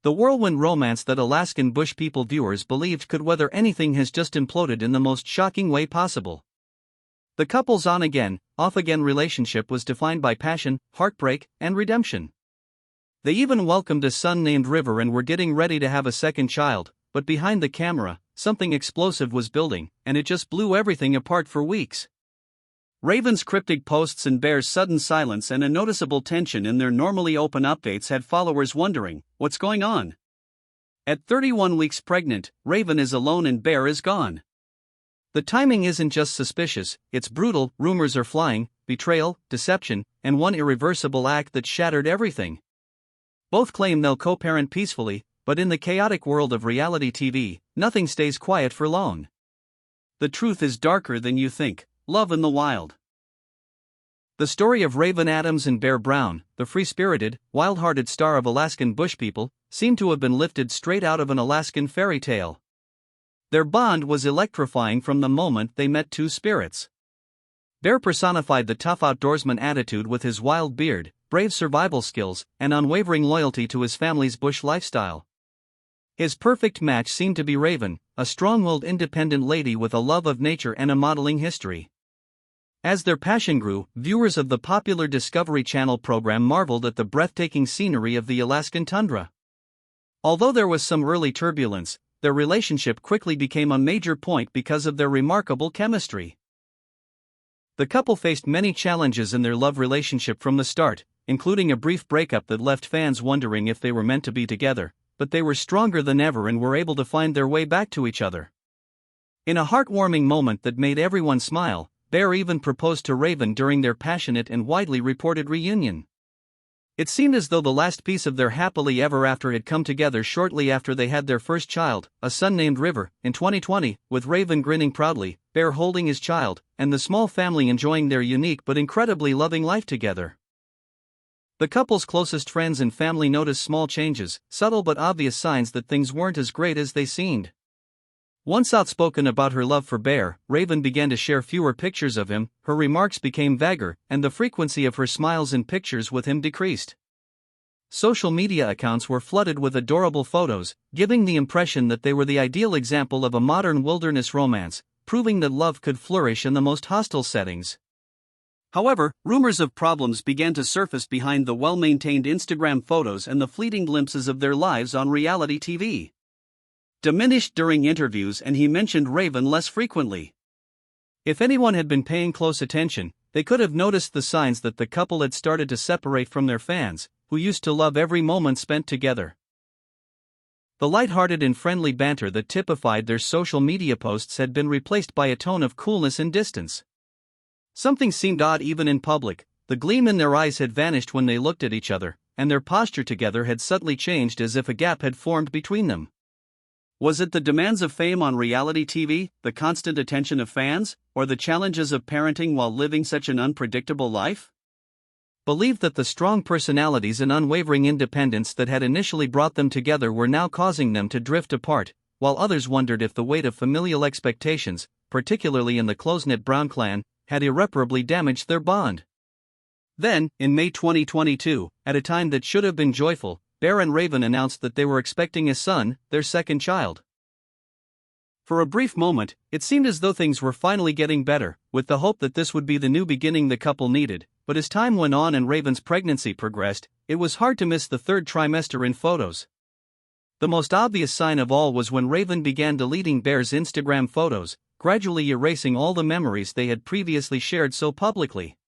The whirlwind romance that Alaskan bush people viewers believed could weather anything has just imploded in the most shocking way possible. The couple's on-again, off-again relationship was defined by passion, heartbreak, and redemption. They even welcomed a son named River and were getting ready to have a second child, but behind the camera, something explosive was building, and it just blew everything apart for weeks. Raven's cryptic posts and Bear's sudden silence and a noticeable tension in their normally open updates had followers wondering, what's going on? At 31 weeks pregnant, Raven is alone and Bear is gone. The timing isn't just suspicious, it's brutal. Rumors are flying, betrayal, deception, and one irreversible act that shattered everything. Both claim they'll co-parent peacefully, but in the chaotic world of reality TV, nothing stays quiet for long. The truth is darker than you think. Love in the Wild. The story of Raven Adams and Bear Brown, the free-spirited, wild-hearted star of Alaskan bush people, seemed to have been lifted straight out of an Alaskan fairy tale. Their bond was electrifying from the moment they met two spirits. Bear personified the tough outdoorsman attitude with his wild beard, brave survival skills, and unwavering loyalty to his family's bush lifestyle. His perfect match seemed to be Raven, a strong-willed independent lady with a love of nature and a modeling history. As their passion grew, viewers of the popular Discovery Channel program marveled at the breathtaking scenery of the Alaskan tundra. Although there was some early turbulence, their relationship quickly became a major point because of their remarkable chemistry. The couple faced many challenges in their love relationship from the start, including a brief breakup that left fans wondering if they were meant to be together, but they were stronger than ever and were able to find their way back to each other. In a heartwarming moment that made everyone smile, Bear even proposed to Raven during their passionate and widely reported reunion. It seemed as though the last piece of their happily ever after had come together shortly after they had their first child, a son named River, in 2020, with Raven grinning proudly, Bear holding his child, and the small family enjoying their unique but incredibly loving life together. The couple's closest friends and family noticed small changes, subtle but obvious signs that things weren't as great as they seemed. Once outspoken about her love for Bear, Raven began to share fewer pictures of him, her remarks became vaguer, and the frequency of her smiles in pictures with him decreased. Social media accounts were flooded with adorable photos, giving the impression that they were the ideal example of a modern wilderness romance, proving that love could flourish in the most hostile settings. However, rumors of problems began to surface behind the well-maintained Instagram photos and the fleeting glimpses of their lives on reality TV. Diminished during interviews, and he mentioned Raven less frequently. If anyone had been paying close attention, they could have noticed the signs that the couple had started to separate from their fans, who used to love every moment spent together. The light-hearted and friendly banter that typified their social media posts had been replaced by a tone of coolness and distance. Something seemed odd even in public. The gleam in their eyes had vanished when they looked at each other, and their posture together had subtly changed as if a gap had formed between them. Was it the demands of fame on reality TV, the constant attention of fans, or the challenges of parenting while living such an unpredictable life? Believed that the strong personalities and unwavering independence that had initially brought them together were now causing them to drift apart, while others wondered if the weight of familial expectations, particularly in the close-knit Brown clan, had irreparably damaged their bond. Then, in May 2022, at a time that should have been joyful, Bear and Raven announced that they were expecting a son, their second child. For a brief moment, it seemed as though things were finally getting better, with the hope that this would be the new beginning the couple needed, but as time went on and Raven's pregnancy progressed, it was hard to miss the third trimester in photos. The most obvious sign of all was when Raven began deleting Bear's Instagram photos, gradually erasing all the memories they had previously shared so publicly.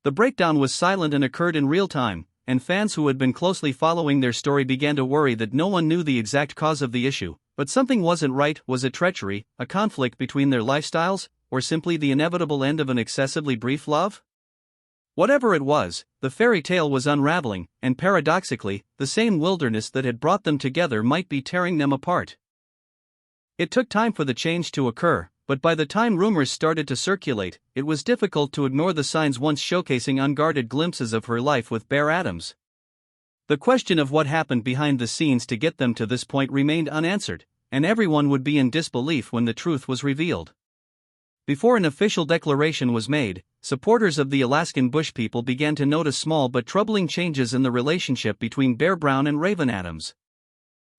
The breakdown was silent and occurred in real time, and fans who had been closely following their story began to worry that no one knew the exact cause of the issue, but something wasn't right. Was it treachery, a conflict between their lifestyles, or simply the inevitable end of an excessively brief love? Whatever it was, the fairy tale was unraveling, and paradoxically, the same wilderness that had brought them together might be tearing them apart. It took time for the change to occur, but by the time rumors started to circulate, it was difficult to ignore the signs once showcasing unguarded glimpses of her life with Bear Adams. The question of what happened behind the scenes to get them to this point remained unanswered, and everyone would be in disbelief when the truth was revealed. Before an official declaration was made, supporters of the Alaskan bush people began to notice small but troubling changes in the relationship between Bear Brown and Raven Adams.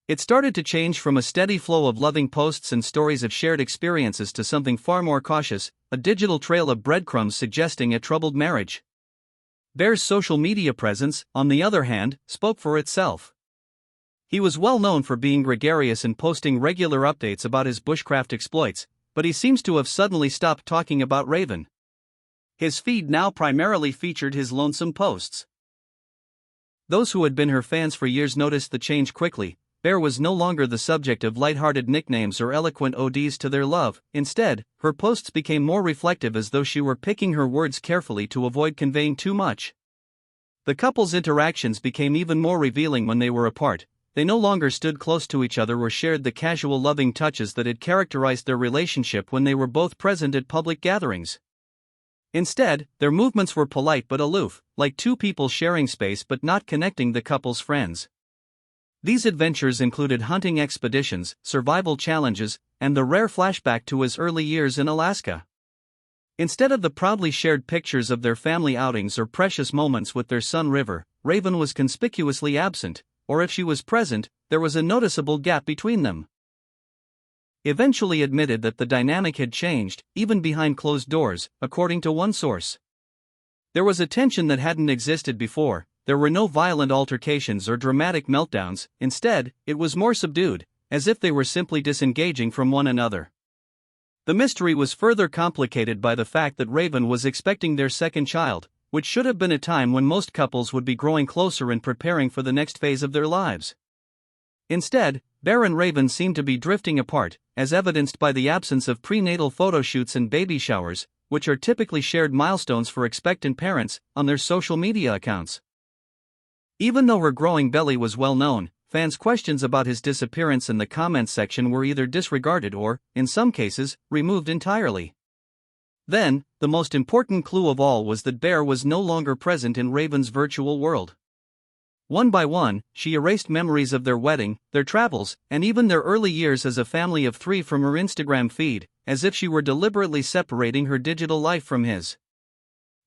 It started to change from a steady flow of loving posts and stories of shared experiences to something far more cautious, a digital trail of breadcrumbs suggesting a troubled marriage. Bear's social media presence, on the other hand, spoke for itself. He was well known for being gregarious and posting regular updates about his bushcraft exploits, but he seems to have suddenly stopped talking about Raven. His feed now primarily featured his lonesome posts. Those who had been her fans for years noticed the change quickly. Bear was no longer the subject of light-hearted nicknames or eloquent odes to their love. Instead, her posts became more reflective, as though she were picking her words carefully to avoid conveying too much. The couple's interactions became even more revealing when they were apart. They no longer stood close to each other or shared the casual loving touches that had characterized their relationship when they were both present at public gatherings. Instead, their movements were polite but aloof, like two people sharing space but not connecting the couple's friends. These adventures included hunting expeditions, survival challenges, and the rare flashback to his early years in Alaska. Instead of the proudly shared pictures of their family outings or precious moments with their son River, Raven was conspicuously absent, or if she was present, there was a noticeable gap between them. Eventually admitted that the dynamic had changed, even behind closed doors, according to one source. There was a tension that hadn't existed before. There were no violent altercations or dramatic meltdowns. Instead, it was more subdued, as if they were simply disengaging from one another. The mystery was further complicated by the fact that Raven was expecting their second child, which should have been a time when most couples would be growing closer and preparing for the next phase of their lives. Instead, Bear and Raven seemed to be drifting apart, as evidenced by the absence of prenatal photo shoots and baby showers, which are typically shared milestones for expectant parents, on their social media accounts. Even though her growing belly was well known, fans' questions about his disappearance in the comments section were either disregarded or, in some cases, removed entirely. Then, the most important clue of all was that Bear was no longer present in Raven's virtual world. One by one, she erased memories of their wedding, their travels, and even their early years as a family of three from her Instagram feed, as if she were deliberately separating her digital life from his.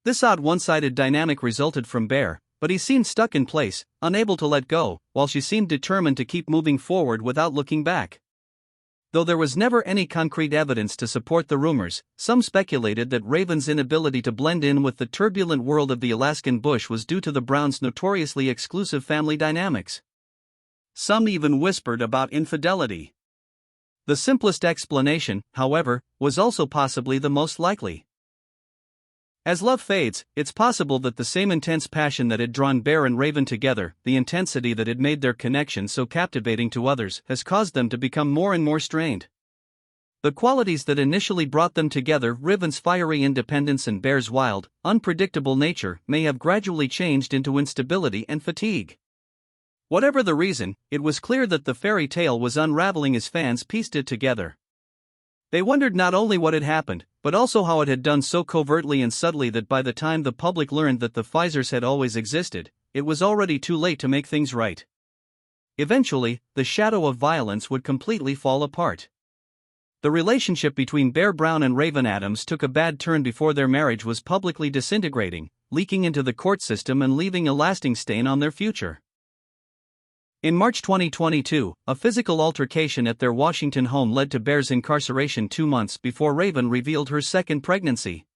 This odd one-sided dynamic resulted from Bear, but he seemed stuck in place, unable to let go, while she seemed determined to keep moving forward without looking back. Though there was never any concrete evidence to support the rumors, some speculated that Raven's inability to blend in with the turbulent world of the Alaskan bush was due to the Browns' notoriously exclusive family dynamics. Some even whispered about infidelity. The simplest explanation, however, was also possibly the most likely. As love fades, it's possible that the same intense passion that had drawn Bear and Raven together, the intensity that had made their connection so captivating to others, has caused them to become more and more strained. The qualities that initially brought them together, Raven's fiery independence and Bear's wild, unpredictable nature, may have gradually changed into instability and fatigue. Whatever the reason, it was clear that the fairy tale was unraveling as fans pieced it together. They wondered not only what had happened, but also how it had done so covertly and subtly that by the time the public learned that the Pfizers had always existed, it was already too late to make things right. Eventually, the shadow of violence would completely fall apart. The relationship between Bear Brown and Raven Adams took a bad turn before their marriage was publicly disintegrating, leaking into the court system and leaving a lasting stain on their future. In March 2022, a physical altercation at their Washington home led to Bear's incarceration 2 months before Raven revealed her second pregnancy.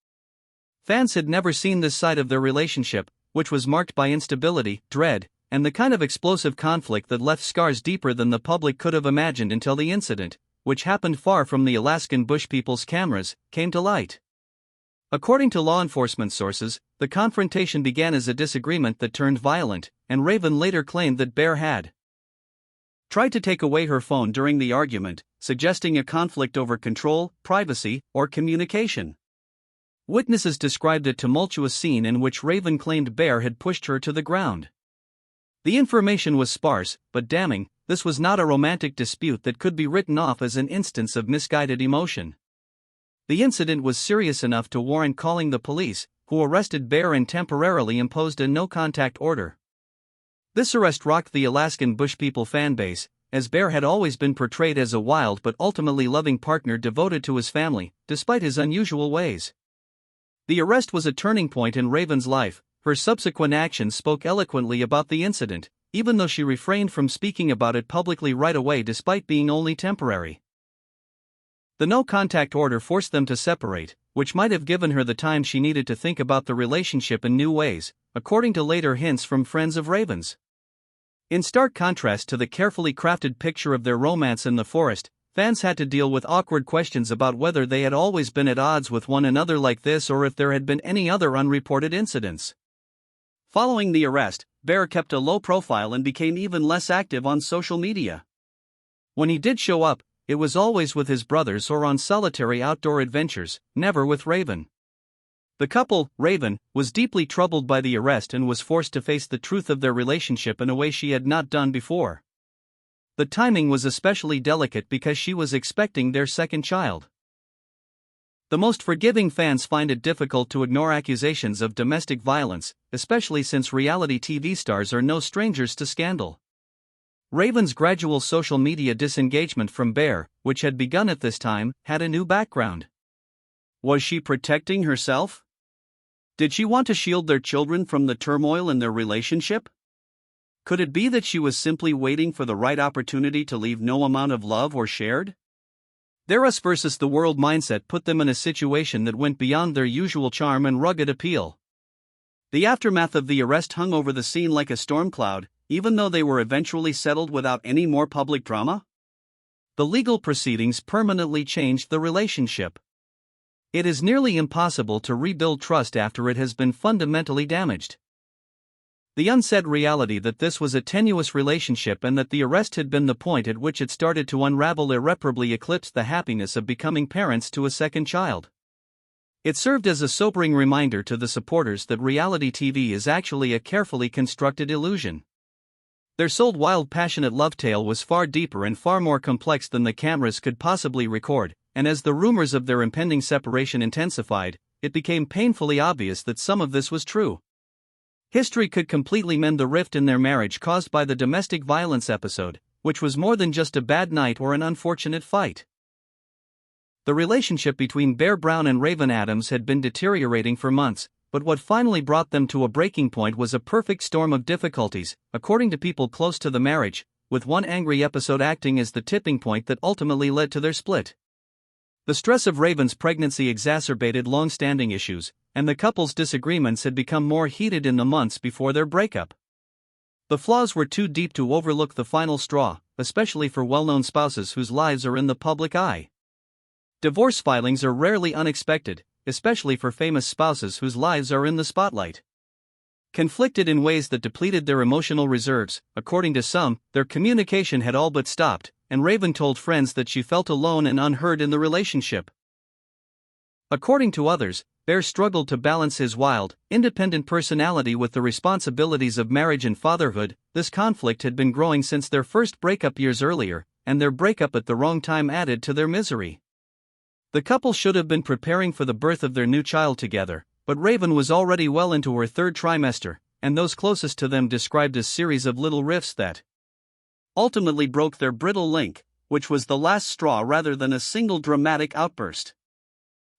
Fans had never seen this side of their relationship, which was marked by instability, dread, and the kind of explosive conflict that left scars deeper than the public could have imagined until the incident, which happened far from the Alaskan bush people's cameras, came to light. According to law enforcement sources, the confrontation began as a disagreement that turned violent, and Raven later claimed that Bear had tried to take away her phone during the argument, suggesting a conflict over control, privacy, or communication. Witnesses described a tumultuous scene in which Raven claimed Bear had pushed her to the ground. The information was sparse, but damning. This was not a romantic dispute that could be written off as an instance of misguided emotion. The incident was serious enough to warrant calling the police, who arrested Bear and temporarily imposed a no-contact order. This arrest rocked the Alaskan bush people fanbase, as Bear had always been portrayed as a wild but ultimately loving partner devoted to his family, despite his unusual ways. The arrest was a turning point in Raven's life. Her subsequent actions spoke eloquently about the incident, even though she refrained from speaking about it publicly right away despite being only temporary. The no-contact order forced them to separate, which might have given her the time she needed to think about the relationship in new ways, according to later hints from friends of Raven's. In stark contrast to the carefully crafted picture of their romance in the forest, fans had to deal with awkward questions about whether they had always been at odds with one another like this or if there had been any other unreported incidents. Following the arrest, Bear kept a low profile and became even less active on social media. When he did show up, it was always with his brothers or on solitary outdoor adventures, never with Raven. The couple, Raven, was deeply troubled by the arrest and was forced to face the truth of their relationship in a way she had not done before. The timing was especially delicate because she was expecting their second child. The most forgiving fans find it difficult to ignore accusations of domestic violence, especially since reality TV stars are no strangers to scandal. Raven's gradual social media disengagement from Bear, which had begun at this time, had a new background. Was she protecting herself? Did she want to shield their children from the turmoil in their relationship? Could it be that she was simply waiting for the right opportunity to leave no amount of love or shared? Their us versus the world mindset put them in a situation that went beyond their usual charm and rugged appeal. The aftermath of the arrest hung over the scene like a storm cloud, even though they were eventually settled without any more public drama. The legal proceedings permanently changed the relationship. It is nearly impossible to rebuild trust after it has been fundamentally damaged. The unsaid reality that this was a tenuous relationship and that the arrest had been the point at which it started to unravel irreparably eclipsed the happiness of becoming parents to a second child. It served as a sobering reminder to the supporters that reality TV is actually a carefully constructed illusion. Their sold wild passionate love tale was far deeper and far more complex than the cameras could possibly record, and as the rumors of their impending separation intensified, it became painfully obvious that some of this was true. History could completely mend the rift in their marriage caused by the domestic violence episode, which was more than just a bad night or an unfortunate fight. The relationship between Bear Brown and Raven Adams had been deteriorating for months, but what finally brought them to a breaking point was a perfect storm of difficulties, according to people close to the marriage, with one angry episode acting as the tipping point that ultimately led to their split. The stress of Raven's pregnancy exacerbated long-standing issues, and the couple's disagreements had become more heated in the months before their breakup. The flaws were too deep to overlook the final straw, especially for well-known spouses whose lives are in the public eye. Divorce filings are rarely unexpected, especially for famous spouses whose lives are in the spotlight. Conflicted in ways that depleted their emotional reserves, according to some, their communication had all but stopped, and Raven told friends that she felt alone and unheard in the relationship. According to others, Bear struggled to balance his wild, independent personality with the responsibilities of marriage and fatherhood. This conflict had been growing since their first breakup years earlier, and their breakup at the wrong time added to their misery. The couple should have been preparing for the birth of their new child together, but Raven was already well into her third trimester, and those closest to them described a series of little rifts that ultimately broke their brittle link, which was the last straw rather than a single dramatic outburst.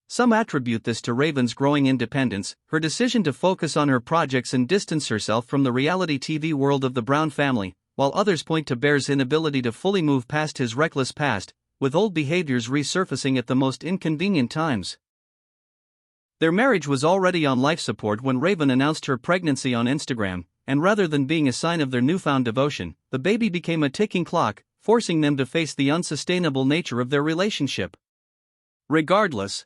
Some attribute this to Raven's growing independence, her decision to focus on her projects and distance herself from the reality TV world of the Brown family, while others point to Bear's inability to fully move past his reckless past, with old behaviors resurfacing at the most inconvenient times. Their marriage was already on life support when Raven announced her pregnancy on Instagram, and rather than being a sign of their newfound devotion, the baby became a ticking clock, forcing them to face the unsustainable nature of their relationship. Regardless,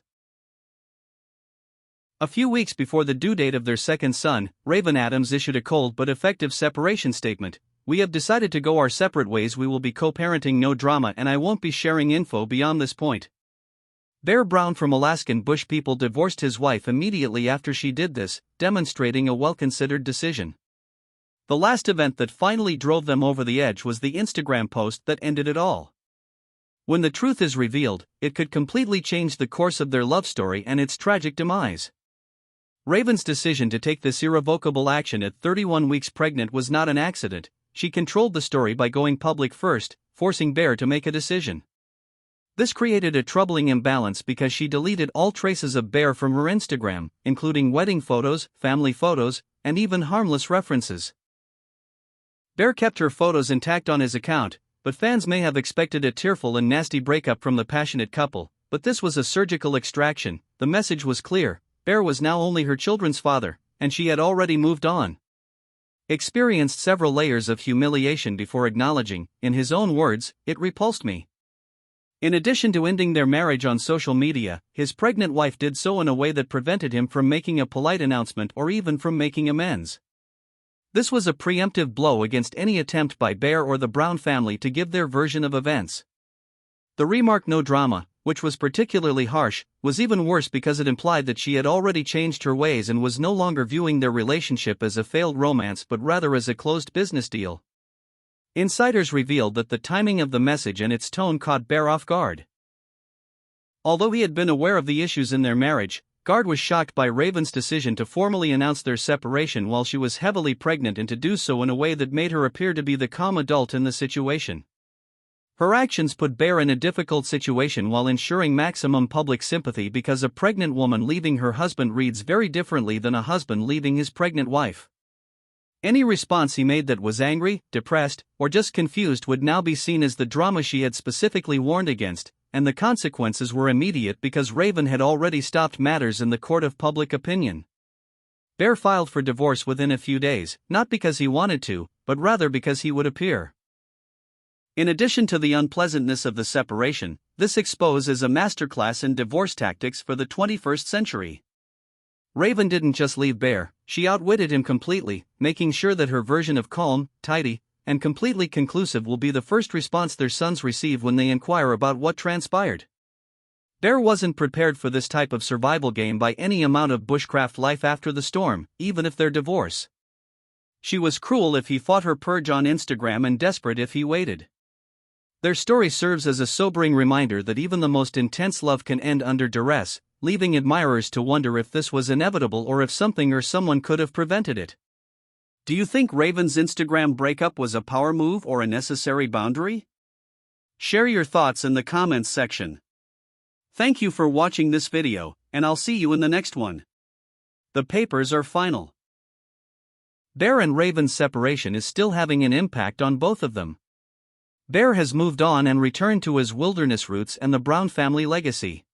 a few weeks before the due date of their second son, Raven Adams issued a cold but effective separation statement. "We have decided to go our separate ways. We will be co-parenting, no drama, and I won't be sharing info beyond this point." Bear Brown from Alaskan bush people divorced his wife immediately after she did this, demonstrating a well-considered decision. The last event that finally drove them over the edge was the Instagram post that ended it all. When the truth is revealed, it could completely change the course of their love story and its tragic demise. Raven's decision to take this irrevocable action at 31 weeks pregnant was not an accident. She controlled the story by going public first, forcing Bear to make a decision. This created a troubling imbalance because she deleted all traces of Bear from her Instagram, including wedding photos, family photos, and even harmless references. Bear kept her photos intact on his account, but fans may have expected a tearful and nasty breakup from the passionate couple, but this was a surgical extraction. The message was clear: Bear was now only her children's father, and she had already moved on. Experienced several layers of humiliation before acknowledging, in his own words, "It repulsed me." In addition to ending their marriage on social media, his pregnant wife did so in a way that prevented him from making a polite announcement or even from making amends. This was a preemptive blow against any attempt by Bear or the Brown family to give their version of events. The remark "no drama," which was particularly harsh, was even worse because it implied that she had already changed her ways and was no longer viewing their relationship as a failed romance but rather as a closed business deal. Insiders revealed that the timing of the message and its tone caught Bear off guard. Although he had been aware of the issues in their marriage, Guard was shocked by Raven's decision to formally announce their separation while she was heavily pregnant, and to do so in a way that made her appear to be the calm adult in the situation. Her actions put Bear in a difficult situation while ensuring maximum public sympathy, because a pregnant woman leaving her husband reads very differently than a husband leaving his pregnant wife. Any response he made that was angry, depressed, or just confused would now be seen as the drama she had specifically warned against, and the consequences were immediate because Raven had already stopped matters in the court of public opinion. Bear filed for divorce within a few days, not because he wanted to, but rather because he would appear. In addition to the unpleasantness of the separation, this expose is a masterclass in divorce tactics for the 21st century. Raven didn't just leave Bear, she outwitted him completely, making sure that her version of calm, tidy, and completely conclusive will be the first response their sons receive when they inquire about what transpired. Bear wasn't prepared for this type of survival game by any amount of bushcraft life after the storm, even if their divorce. She was cruel if he fought her purge on Instagram and desperate if he waited. Their story serves as a sobering reminder that even the most intense love can end under duress, leaving admirers to wonder if this was inevitable or if something or someone could have prevented it. Do you think Raven's Instagram breakup was a power move or a necessary boundary? Share your thoughts in the comments section. Thank you for watching this video, and I'll see you in the next one. The papers are final. Bear and Raven's separation is still having an impact on both of them. Bear has moved on and returned to his wilderness roots and the Brown family legacy.